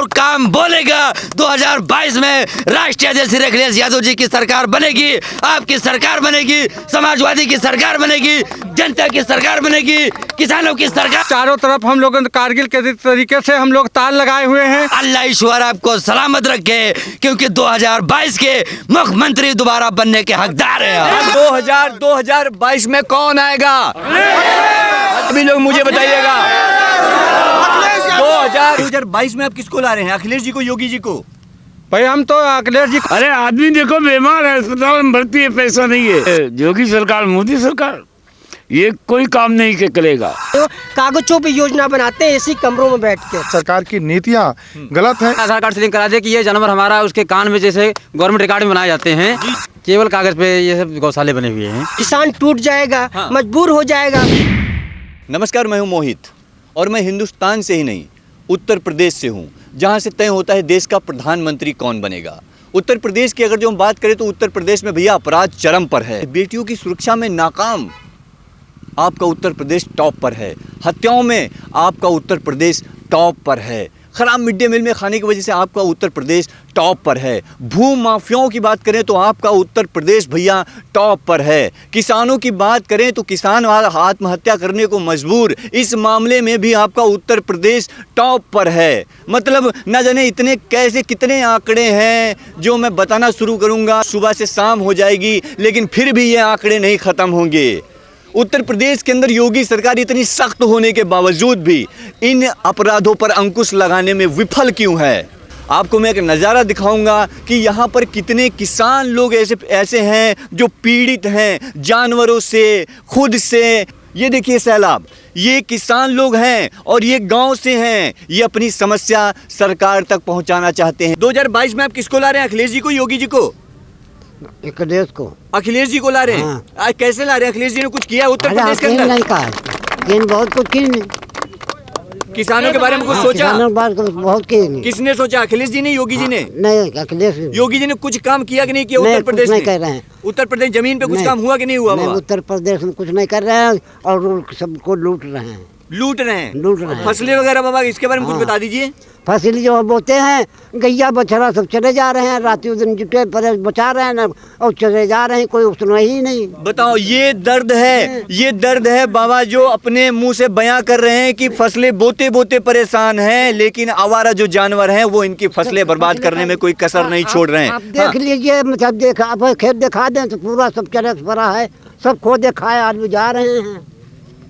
और काम बोलेगा। 2022 में राष्ट्रीय अध्यक्ष श्री अखिलेश यादव जी की सरकार बनेगी, आपकी सरकार बनेगी, समाजवादी की सरकार बनेगी, जनता की सरकार बनेगी, किसानों की सरकार। चारों तरफ हम लोग कारगिल के तरीके से हम लोग ताल लगाए हुए हैं। अल्लाह ईश्वर आपको सलामत रखे, क्योंकि 2022 के मुख्यमंत्री दोबारा बनने के हकदार हैं। 2022 में कौन आएगा? अभी लोग मुझे बताइएगा। 2022 में आप किसको ला रहे हैं? अखिलेश जी को, योगी जी को? भाई हम तो अखिलेश जी। अरे आदमी देखो बीमार है, अस्पताल में भर्ती है, पैसा नहीं है। योगी सरकार, मोदी सरकार ये कोई काम नहीं करेगा। तो कागजों पे योजना बनाते हैं एसी कमरों में बैठ के। सरकार की नीतियाँ गलत हैं। आधार कार्ड से लिंक करा दे कि ये जानवर हमारा, उसके कान में जैसे गवर्नमेंट रिकॉर्ड में बनाए जाते हैं, केवल कागज पे ये सब गौशाले बने हुए हैं। किसान टूट जाएगा, मजबूर हो जाएगा। नमस्कार, मैं हूं मोहित और मैं हिंदुस्तान से ही नहीं, उत्तर प्रदेश से हूं, जहां से तय होता है देश का प्रधानमंत्री कौन बनेगा। उत्तर प्रदेश की अगर जो हम बात करें तो उत्तर प्रदेश में भैया अपराध चरम पर है। बेटियों की सुरक्षा में नाकाम आपका उत्तर प्रदेश टॉप पर है। हत्याओं में आपका उत्तर प्रदेश टॉप पर है। खराब मिड डे मील में खाने की वजह से आपका उत्तर प्रदेश टॉप पर है। भू माफियाओं की बात करें तो आपका उत्तर प्रदेश भैया टॉप पर है। किसानों की बात करें तो किसान आत्महत्या करने को मजबूर, इस मामले में भी आपका उत्तर प्रदेश टॉप पर है। मतलब न जाने इतने कैसे कितने आंकड़े हैं जो मैं बताना शुरू करूंगा, सुबह से शाम हो जाएगी, लेकिन फिर भी ये आंकड़े नहीं ख़त्म होंगे। उत्तर प्रदेश के अंदर योगी सरकार इतनी सख्त होने के बावजूद भी इन अपराधों पर अंकुश लगाने में विफल क्यों है? आपको मैं एक नज़ारा दिखाऊंगा कि यहाँ पर कितने किसान लोग ऐसे हैं जो पीड़ित हैं जानवरों से, खुद से। ये देखिए सैलाब, ये किसान लोग हैं और ये गांव से हैं। ये अपनी समस्या सरकार तक पहुँचाना चाहते हैं। 2022 में आप किसको ला रहे हैं? अखिलेश जी को, योगी जी को? अखिलेश को। अखिलेश जी को ला रहे हैं। आज कैसे ला रहे हैं? अखिलेश जी ने कुछ किया उत्तर प्रदेश के अंदर? नहीं कहा, बहुत कुछ की नहीं। किसानों के बारे में कुछ सोचा? बहुत की नहीं। किसने सोचा? अखिलेश जी ने, योगी जी ने? नहीं, अखिलेश। योगी जी ने कुछ काम किया कि नहीं किया उत्तर प्रदेश में? नहीं कर रहे हैं। उत्तर प्रदेश जमीन पे कुछ काम हुआ कि नहीं हुआ? उत्तर प्रदेश में कुछ नहीं कर रहे हैं और सबको लूट रहे हैं। लूट रहे हैं। फसलें वगैरह बाबा, इसके बारे में कुछ बता दीजिए। फसल जो बोते हैं, गैया बछड़ा सब चले जा रहे हैं, रातों दिन जुटे पर बचा रहे हैं ना, और चले जा रहे हैं, कोई सुना ही नहीं। बताओ, ये दर्द है, ये दर्द है बाबा, जो अपने मुंह से बयां कर रहे हैं कि फसलें बोते बोते परेशान हैं, लेकिन आवारा जो जानवर हैं वो इनकी फसलें बर्बाद करने में कोई कसर नहीं छोड़ रहे हैं। आप देख लीजिए, मतलब देखा, आप खेत दिखा दें तो पूरा सब चरस भरा है, सब खो दिखाए, आदमी जा रहे हैं।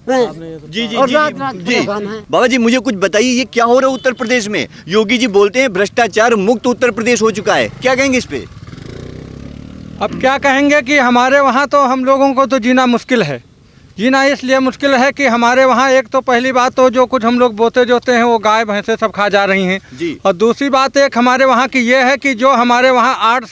जी जी जी बाबा जी, मुझे कुछ बताइए, ये क्या हो रहा है उत्तर प्रदेश में? योगी जी बोलते हैं भ्रष्टाचार मुक्त उत्तर प्रदेश हो चुका है, क्या कहेंगे इस पे? अब क्या कहेंगे कि हमारे वहाँ तो हम लोगों को तो जीना मुश्किल है। जीना इसलिए मुश्किल है कि हमारे वहाँ एक तो पहली बात तो जो कुछ हम लोग बोते जोते हैं वो गाय भैंसे सब खा जा रही हैं जी। और दूसरी बात एक हमारे वहाँ की ये है कि जो हमारे वहाँ 8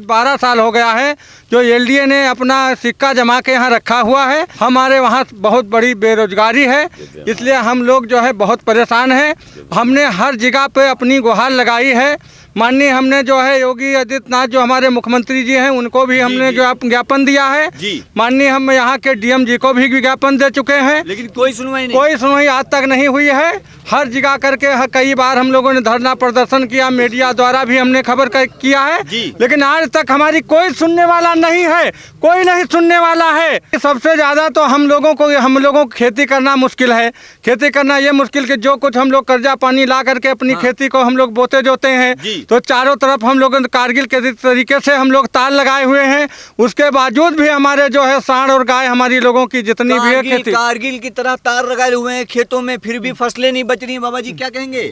12 साल हो गया है जो एलडीए ने अपना सिक्का जमा के यहाँ रखा हुआ है। हमारे वहाँ बहुत बड़ी बेरोजगारी है, इसलिए हम लोग जो है बहुत परेशान हैं। हमने हर जगह पे अपनी गुहार लगाई है। माननीय हमने जो है योगी आदित्यनाथ जो हमारे मुख्यमंत्री जी हैं उनको भी हमने जो ज्ञापन दिया है। माननीय हम यहाँ के डीएम जी को भी विज्ञापन दे चुके हैं, लेकिन कोई सुनवाई नहीं, कोई सुनवाई आज तक नहीं हुई है। हर जगह करके कई बार हम लोगों ने धरना प्रदर्शन किया, मीडिया द्वारा भी हमने खबर किया है, लेकिन आज तक हमारी कोई सुनने वाला नहीं है, कोई नहीं सुनने वाला है। सबसे ज़्यादा तो हम लोगों को खेती करना मुश्किल है। खेती करना ये मुश्किल कि जो कुछ हम लोग कर्जा पानी ला करके अपनी खेती को हम लोग बोते जोते हैं, तो चारों तरफ हम लोग कारगिल के तरीके से हम लोग ताल लगाए हुए हैं। उसके बावजूद भी हमारे जो है सांड और गाय हमारी लोगों की जितनी भी है खेती, कारगिल की तरह तार लगाए हुए हैं खेतों में, फिर भी फसलें नहीं बच रही। बाबा जी क्या कहेंगे?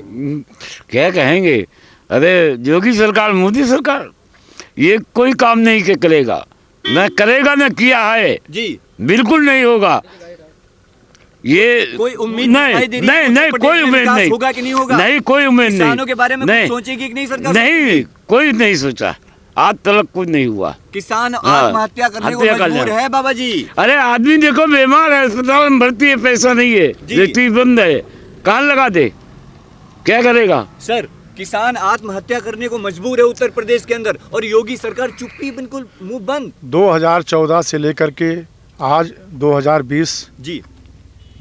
क्या कहेंगे? अरे योगी सरकार, मोदी सरकार ये कोई काम नहीं करेगा, न करेगा न किया है जी, बिल्कुल नहीं होगा। ये कोई उम्मीद नहीं कोई उम्मीद नहीं होगा कि नहीं होगा? नहीं कोई उम्मीद नहीं। किसानों के बारे में कुछ सोचेगी कि नहीं सरकार? नहीं, कोई नहीं सोचा, आज तक कुछ नहीं हुआ। किसान आत्महत्या करने को मजबूर है बाबा जी। अरे आदमी देखो बीमार है, अस्पताल में भर्ती है, पैसा नहीं है, इलेक्ट्रिक बंद है, कहाँ लगा दे, क्या करेगा? सर, किसान आत्महत्या करने को मजबूर है उत्तर प्रदेश के अंदर और योगी सरकार चुप्पी, बिल्कुल मुंह बंद। 2014 से लेकर के आज 2020 जी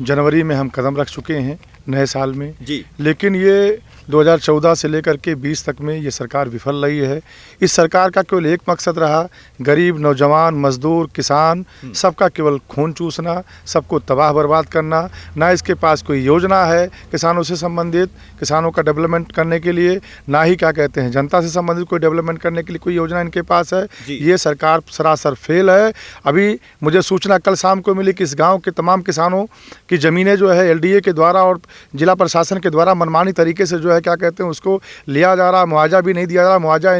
जनवरी में हम कदम रख चुके हैं नए साल में जी, लेकिन ये 2014 से लेकर के 20 तक में ये सरकार विफल रही है। इस सरकार का केवल एक मकसद रहा, गरीब, नौजवान, मजदूर, किसान सबका केवल खून चूसना, सबको तबाह बर्बाद करना। ना इसके पास कोई योजना है किसानों से संबंधित, किसानों का डेवलपमेंट करने के लिए, ना ही क्या कहते हैं जनता से संबंधित कोई डेवलपमेंट करने के लिए कोई योजना इनके पास है। ये सरकार सरासर फेल है। अभी मुझे सूचना कल शाम को मिली कि इस गाँव के तमाम किसानों की ज़मीनें जो है LDA के द्वारा और जिला प्रशासन के द्वारा मनमानी तरीके से जो है क्या कहते हैं उसको लिया जा रहा, मुआवजा भी नहीं दिया जा रहा। मुआवजा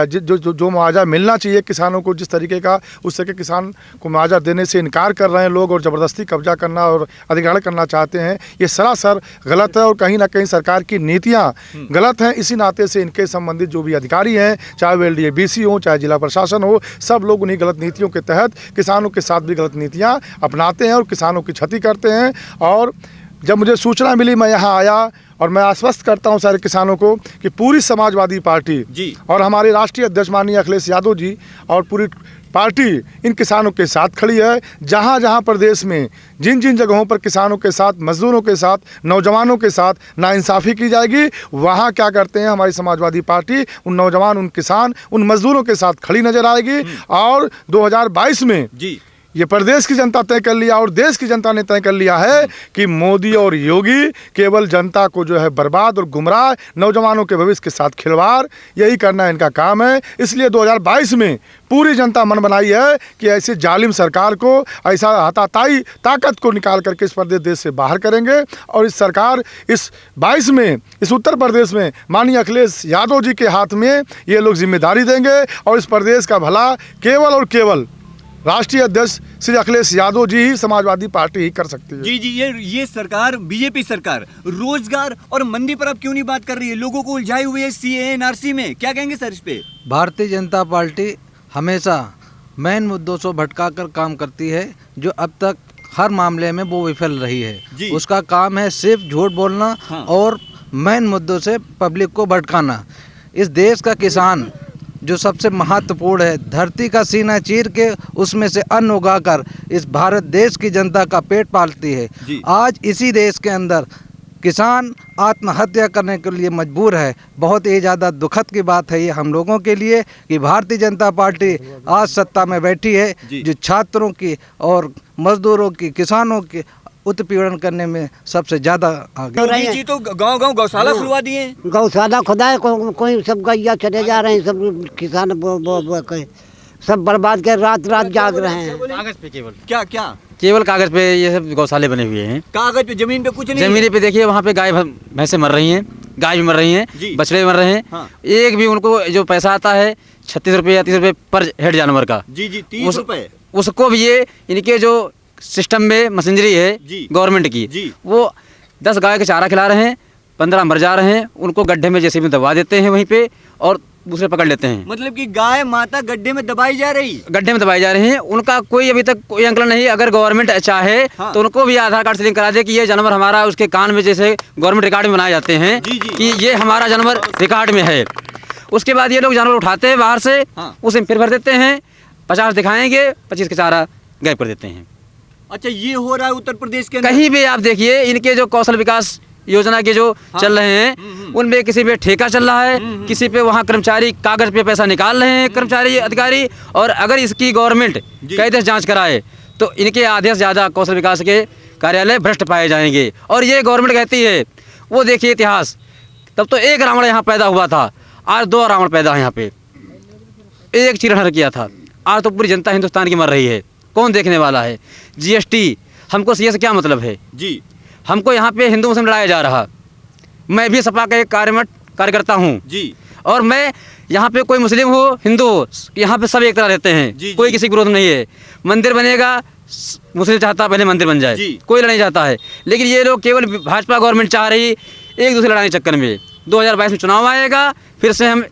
जो मुआवजा मिलना चाहिए किसानों को जिस तरीके का, उस तरह के किसान को मुआवजा देने से इनकार कर रहे हैं लोग और ज़बरदस्ती कब्जा करना और अधिग्रहण करना चाहते हैं। ये सरासर गलत है और कहीं ना कहीं सरकार की नीतियाँ गलत हैं। इसी नाते से इनके संबंधित जो भी अधिकारी हैं, चाहे वो LDA BC हो, चाहे जिला प्रशासन हो, सब लोग उन्हीं गलत नीतियों के तहत किसानों के साथ भी गलत नीतियाँ अपनाते हैं और किसानों की क्षति करते हैं। और जब मुझे सूचना मिली मैं यहाँ आया और मैं आश्वस्त करता हूँ सारे किसानों को कि पूरी समाजवादी पार्टी और हमारे राष्ट्रीय अध्यक्ष माननीय अखिलेश यादव जी और पूरी पार्टी इन किसानों के साथ खड़ी है। जहाँ जहाँ प्रदेश में जिन जिन जगहों पर किसानों के साथ, मजदूरों के साथ, नौजवानों के साथ नाइंसाफ़ी की जाएगी, वहाँ क्या करते हैं हमारी समाजवादी पार्टी उन नौजवान, उन किसान, उन मजदूरों के साथ खड़ी नजर आएगी। और 2022 में ये प्रदेश की जनता तय कर लिया और देश की जनता ने तय कर लिया है कि मोदी और योगी केवल जनता को जो है बर्बाद और गुमराह, नौजवानों के भविष्य के साथ खिलवाड़, यही करना इनका काम है। इसलिए 2022 में पूरी जनता मन बनाई है कि ऐसे जालिम सरकार को, ऐसा हाथापाई ताकत को निकाल करके इस प्रदेश देश से बाहर करेंगे। और इस सरकार इस 22 में इस उत्तर प्रदेश में माननीय अखिलेश यादव जी के हाथ में ये लोग जिम्मेदारी देंगे और इस प्रदेश का भला केवल और केवल राष्ट्रीय अध्यक्ष श्री अखिलेश यादव जी ही, समाजवादी पार्टी ही कर सकती है। जी ये सरकार, बीजेपी सरकार रोजगार और मंदी पर अब क्यों नहीं बात कर रही है? लोगों को उलझाए हुए है CAA NRC में, क्या कहेंगे सर इस पे? भारतीय जनता पार्टी हमेशा मेन मुद्दों से भटका कर काम करती है, जो अब तक हर मामले में वो विफल रही है। उसका काम है सिर्फ झूठ बोलना और मेन मुद्दों से पब्लिक को भटकाना। इस देश का किसान जो सबसे महत्वपूर्ण है, धरती का सीना चीर के उसमें से अन्न उगाकर इस भारत देश की जनता का पेट पालती है। आज इसी देश के अंदर किसान आत्महत्या करने के लिए मजबूर है। बहुत ही ज़्यादा दुखद की बात है ये हम लोगों के लिए कि भारतीय जनता पार्टी आज सत्ता में बैठी है, जो छात्रों की और मजदूरों की, किसानों की उत्पीड़न करने में सबसे ज्यादा आगे। जी तो गांव गौशाला खुलवा दिए, गौशाला खुदाए, कोई सब गैया चले जा रहे हैं, सब किसान सब बर्बाद कर रात जाग रहे हैं। कागज पे केवल क्या केवल कागज पे ये सब गौशाले बने हुए हैं। कागज पे, जमीन पे कुछ नहीं। जमीन पे देखिए वहाँ पे गाय भैंसे मर रही हैं, गाय भी मर रही हैं, बछड़े मर रहे हैं। एक भी उनको जो पैसा आता है 36 रुपये या 30 रुपये पर हेड जानवर का, 30 रुपये, उसको भी ये इनके जो सिस्टम में मशीनरी है गवर्नमेंट की, वो 10 गाय के चारा खिला रहे हैं, 15 मर जा रहे हैं, उनको गड्ढे में जैसे भी दबा देते हैं वहीं पे और दूसरे पकड़ लेते हैं। मतलब कि गाय माता गड्ढे में दबाई जा रही, गड्ढे में दबाई जा रही हैं। उनका कोई अभी तक कोई आंकलन नहीं। अगर गवर्नमेंट चाहे तो उनको भी आधार कार्ड से लिंक करा दे कि ये जानवर हमारा, उसके कान में जैसे गवर्नमेंट रिकॉर्ड में बनाए जाते हैं कि ये हमारा जानवर रिकॉर्ड में है। उसके बाद ये लोग जानवर उठाते हैं बाहर से, उसे फिर भर देते हैं, 50 दिखाएंगे, 25 का चारा गायब कर देते हैं। अच्छा, ये हो रहा है उत्तर प्रदेश के अंदर? कहीं भी आप देखिए इनके जो कौशल विकास योजना के जो चल रहे हैं उनमें किसी पे ठेका चल रहा है, किसी पे वहाँ कर्मचारी कागज पे पैसा निकाल रहे हैं कर्मचारी अधिकारी। और अगर इसकी गवर्नमेंट कायदे से जांच कराए तो इनके आधे से ज़्यादा कौशल विकास के कार्यालय भ्रष्ट पाए जाएंगे। और ये गवर्नमेंट कहती है, वो देखिए इतिहास, तब तो एक रावण यहाँ पैदा हुआ था, आज 2 रावण पैदा है यहाँ पे, एक चिरहर किया था, आज तो पूरी जनता हिंदुस्तान की मर रही है। कौन देखने वाला है? GST, हमको सीए से क्या मतलब है जी? हमको यहाँ पे हिंदू मुस्लिम लड़ाया जा रहा। मैं भी सपा का एक कार्यकर्ता हूँ जी, और मैं यहाँ पे कोई मुस्लिम हो हिंदू हो, यहाँ पे सब एक तरह रहते हैं, कोई किसी विरोध नहीं है। मंदिर बनेगा, मुस्लिम चाहता पहले मंदिर बन जाए, कोई लड़ाई चाहता है। लेकिन ये लोग केवल भाजपा गवर्नमेंट चाह रही एक दूसरे लड़ाई के चक्कर में। 2022 में चुनाव आएगा, फिर से हम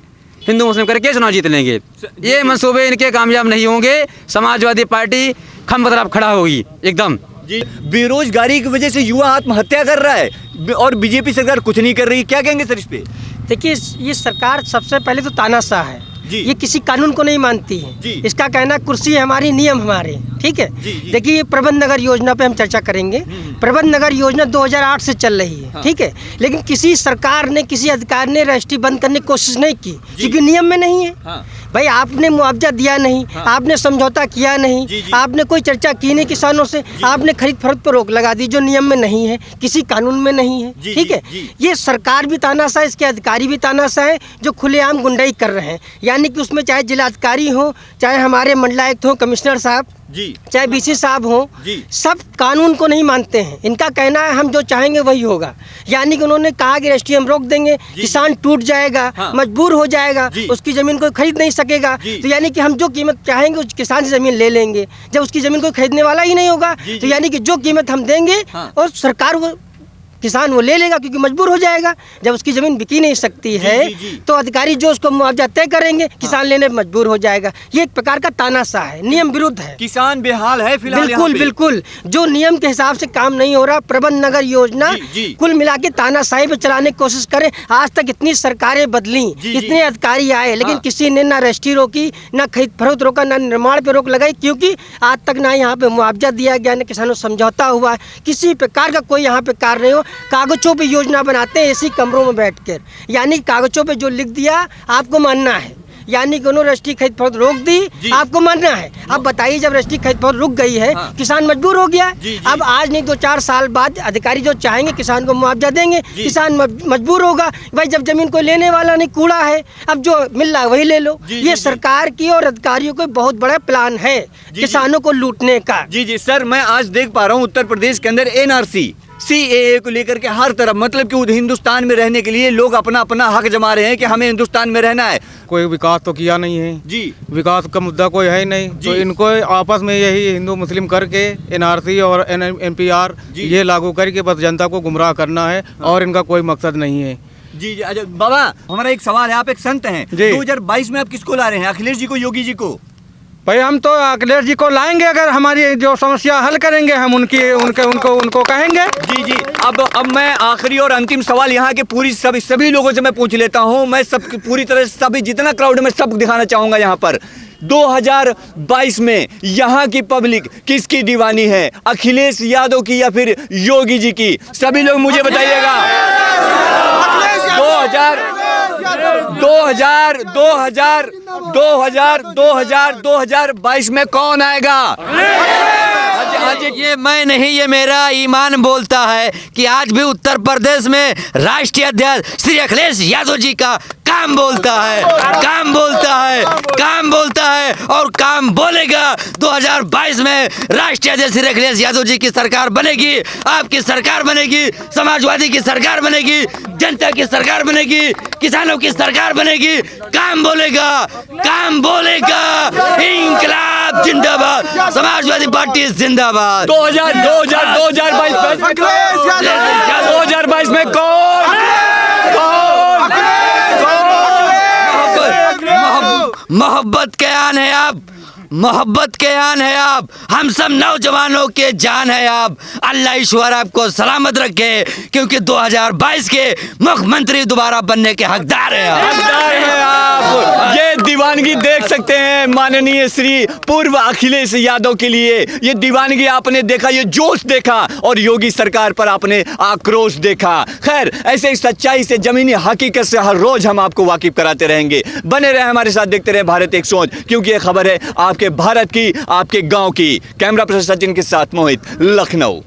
हिंदू मुस्लिम करके चुनाव जीत लेंगे। ये मंसूबे इनके कामयाब नहीं होंगे। समाजवादी पार्टी खम बदलाव खड़ा होगी एकदम जी। बेरोजगारी की वजह से युवा आत्महत्या कर रहा है और बीजेपी सरकार कुछ नहीं कर रही, क्या कहेंगे सर इस पे? देखिए, ये सरकार सबसे पहले तो तानाशाह है। जी। ये किसी कानून को नहीं मानती जी। है। इसका कहना कुर्सी हमारी, नियम हमारे, ठीक है। देखिए ये प्रबंध नगर योजना पे हम चर्चा करेंगे। प्रबंध नगर योजना 2008 से चल रही है, ठीक है, लेकिन किसी सरकार ने, किसी अधिकारी ने रजिस्ट्री बंद करने की कोशिश नहीं की, क्योंकि नियम में नहीं है। भाई आपने मुआवजा दिया नहीं, आपने समझौता किया नहीं, आपने कोई चर्चा की नहीं किसानों से, आपने खरीद फरोख्त पर रोक लगा दी जो नियम में नहीं है, किसी कानून में नहीं है, ठीक है। ये सरकार भी तानाशाह, इसके अधिकारी भी तानाशाह है जो खुलेआम गुंडाई कर रहे हैं। यानी कि उसमें चाहे जिलाधिकारी हो, चाहे हमारे मंडलायुक्त हो, कमिश्नर साहब, चाहे बीसी साहब हो, सब कानून को नहीं मानते हैं। इनका कहना है हम जो चाहेंगे वही होगा। यानी कि उन्होंने कहा कि रजिस्ट्री हम रोक देंगे, किसान टूट जाएगा, मजबूर हो जाएगा, उसकी ज़मीन कोई खरीद नहीं सकेगा। तो यानी कि हम जो कीमत चाहेंगे उस किसान से ज़मीन ले लेंगे। जब उसकी ज़मीन कोई खरीदने वाला ही नहीं होगा, तो यानी कि जो कीमत हम देंगे और सरकार वो किसान वो ले लेगा, क्योंकि मजबूर हो जाएगा। जब उसकी ज़मीन बिकी नहीं सकती है तो अधिकारी जो उसको मुआवजा तय करेंगे, किसान लेने पर मजबूर हो जाएगा। ये एक प्रकार का तानाशाह है, नियम विरुद्ध है। किसान बेहाल है फिलहाल। बिल्कुल बिल्कुल, जो नियम के हिसाब से काम नहीं हो रहा। प्रबंध नगर योजना कुल मिला के तानाशाही पे चलाने की कोशिश करें। आज तक इतनी सरकारें बदली, इतने अधिकारी आए, लेकिन किसी ने ना रजिस्ट्री रोकी, ना खरीद फरोख्त रोका, ना निर्माण पे रोक लगाई, क्योंकि आज तक ना यहाँ पे मुआवजा दिया गया, ना किसानों से समझौता हुआ। किसी प्रकार का कोई यहाँ पे कार्य नहीं हो। कागजों पे योजना बनाते हैं एसी कमरों में बैठकर, यानी कागजों पे जो लिख दिया आपको मानना है। यानी कि उन्होंने रजिस्ट्री खरीद फरोख्त रोक दी, आपको मानना है। अब बताइए, जब रजिस्ट्री खरीद फरोख्त रुक गई है, किसान मजबूर हो गया। अब आज नहीं 2-4 साल बाद अधिकारी जो चाहेंगे किसान को मुआवजा देंगे, किसान मजबूर होगा। भाई जब जमीन कोई लेने वाला नहीं, कूड़ा है, अब जो मिल रहा है वही ले लो। ये सरकार की और अधिकारियों को बहुत बड़ा प्लान है किसानों को लूटने का। जी सर, मैं आज देख पा रहा हूँ उत्तर प्रदेश के अंदर NRC CAA को लेकर के हर तरफ, मतलब कि हिंदुस्तान में रहने के लिए लोग अपना अपना हक जमा रहे हैं कि हमें हिंदुस्तान में रहना है। कोई विकास तो किया नहीं है जी, विकास का मुद्दा कोई है ही नहीं। तो इनको आपस में यही हिंदू मुस्लिम करके NRC और NPR ये लागू करके बस जनता को गुमराह करना है, और इनका कोई मकसद नहीं है। जी अच्छा बाबा, हमारा एक सवाल है, आप एक संत हैं, 2022 में आप किसको ला रहे हैं? अखिलेश जी को, योगी जी को? भाई हम तो अखिलेश जी को लाएंगे, अगर हमारी जो समस्या हल करेंगे हम उनको कहेंगे। जी अब मैं आखिरी और अंतिम सवाल यहाँ के सभी लोगों से मैं पूछ लेता हूँ। मैं सब पूरी तरह से सभी जितना क्राउड में सब दिखाना चाहूँगा यहाँ पर। 2022 में यहाँ की पब्लिक किसकी दीवानी है, अखिलेश यादव की या फिर योगी जी की? सभी लोग मुझे बताइएगा। 2022 में कौन आएगा? आज ये मैं नहीं, ये मेरा ईमान बोलता है कि आज भी उत्तर प्रदेश में राष्ट्रीय अध्यक्ष श्री अखिलेश यादव जी का काम बोलता है, काम बोलता है, काम बोलता है और काम बोलेगा। 2022 में राष्ट्रीय अध्यक्ष श्री अखिलेश यादव जी की सरकार बनेगी, आपकी सरकार बनेगी, समाजवादी की सरकार बनेगी, जनता की सरकार बनेगी, किसानों की सरकार बनेगी। काम बोलेगा, काम बोलेगा। इंकलाब जिंदाबाद, समाजवादी पार्टी जिंदाबाद। 2022 में कौन? मोहब्बत के आन है आप, मोहब्बत के आन है आप, हम सब नौजवानों के जान है आप। अल्लाह ईश्वर आपको सलामत रखे, क्योंकि 2022 के मुख्यमंत्री दोबारा बनने के हकदार हैं आप। हकदार हैं आप। ये दीवानगी देख सकते हैं माननीय श्री पूर्व अखिलेश यादव के लिए। ये दीवानगी आपने देखा, ये जोश देखा, और योगी सरकार पर आपने आक्रोश देखा। खैर, ऐसे सच्चाई से, जमीनी हकीकत से हर रोज हम आपको वाकिफ कराते रहेंगे। बने रहे हमारे साथ, देखते रहे भारत एक सोच, क्योंकि ये खबर है आपके भारत की, आपके गांव की। कैमरा पर्सन सचिन के साथ मोहित, लखनऊ।